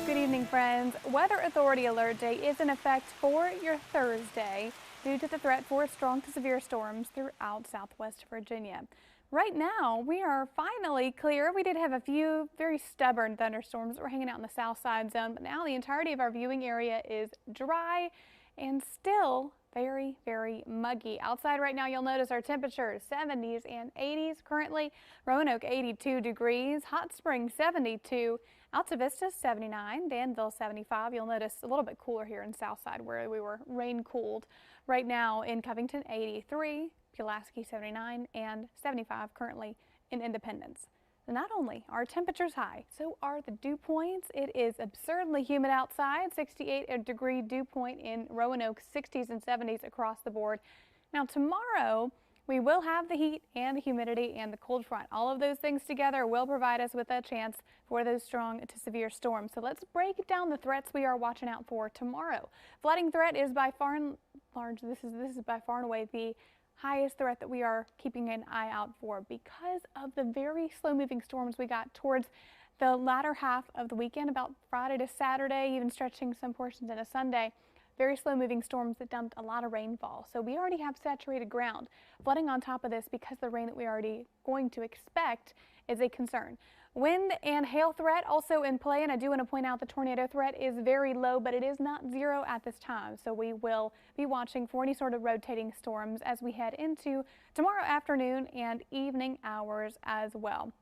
Good evening, friends. Weather Authority Alert Day is in effect for your Thursday due to the threat for strong to severe storms throughout southwest Virginia. Right now, we are finally clear. We did have a few very stubborn thunderstorms that were hanging out in the south side zone, but now the entirety of our viewing area is dry and still very, very muggy. Outside right now, you'll notice our temperatures 70s and 80s. Currently, Roanoke 82 degrees, Hot Springs 72, Alta Vista 79, Danville 75. You'll notice a little bit cooler here in Southside where we were rain cooled. Right now in Covington 83, Pulaski 79, and 75 currently in Independence. Not only are temperatures high, so are the dew points. It is absurdly humid outside, 68 degree dew point in Roanoke, 60s and 70s across the board. Now tomorrow, we will have the heat and the humidity and the cold front. All of those things together will provide us with a chance for those strong to severe storms. So let's break down the threats we are watching out for tomorrow. Flooding threat is by far and large, this is by far and away the highest threat that we are keeping an eye out for because of the very slow moving storms we got towards the latter half of the weekend, about Friday to Saturday, even stretching some portions into Sunday. Very slow moving storms that dumped a lot of rainfall. So we already have saturated ground. Flooding on top of this because the rain that we are already going to expect is a concern. Wind and hail threat also in play, and I do want to point out the tornado threat is very low, but it is not zero at this time. So we will be watching for any sort of rotating storms as we head into tomorrow afternoon and evening hours as well.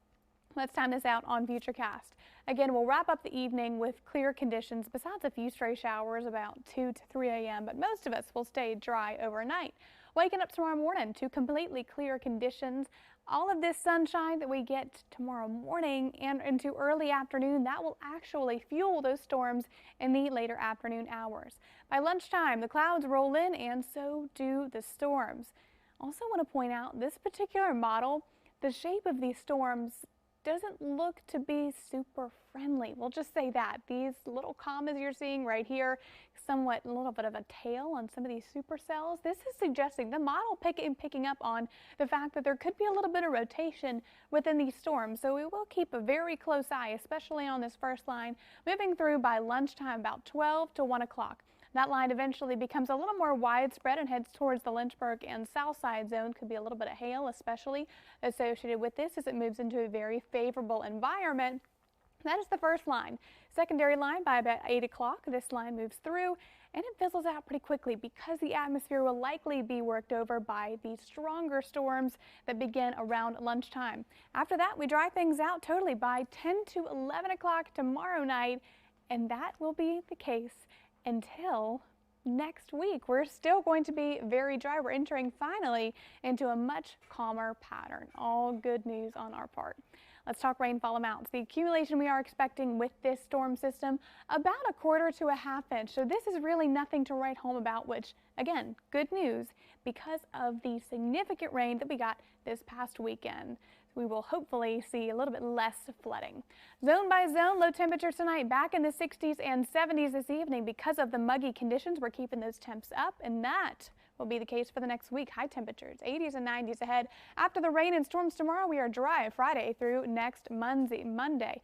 Let's time this out on Futurecast. Again, we'll wrap up the evening with clear conditions besides a few stray showers about 2 to 3 a.m., but most of us will stay dry overnight. Waking up tomorrow morning to completely clear conditions. All of this sunshine that we get tomorrow morning and into early afternoon, that will actually fuel those storms in the later afternoon hours. By lunchtime, the clouds roll in and so do the storms. Also want to point out this particular model, the shape of these storms doesn't look to be super friendly. We'll just say that. These little commas you're seeing right here, somewhat a little bit of a tail on some of these supercells. This is suggesting the model picking up on the fact that there could be a little bit of rotation within these storms. So we will keep a very close eye, especially on this first line, moving through by lunchtime about 12 to 1 o'clock. That line eventually becomes a little more widespread and heads towards the Lynchburg and Southside zone. Could be a little bit of hail, especially associated with this as it moves into a very favorable environment. That is the first line. Secondary line by about 8 o'clock. This line moves through and it fizzles out pretty quickly because the atmosphere will likely be worked over by the stronger storms that begin around lunchtime. After that, we dry things out totally by 10 to 11 o'clock tomorrow night, and that will be the case until next week. We're still going to be very dry. We're entering finally into a much calmer pattern. All good news on our part. Let's talk rainfall amounts. The accumulation we are expecting with this storm system, about a quarter to a half inch. So this is really nothing to write home about, which again, good news because of the significant rain that we got this past weekend. We will hopefully see a little bit less flooding. Zone by zone, low temperatures tonight back in the 60s and 70s this evening. Because of the muggy conditions, we're keeping those temps up, and that will be the case for the next week. High temperatures, 80s and 90s ahead. After the rain and storms tomorrow, we are dry Friday through next Monday.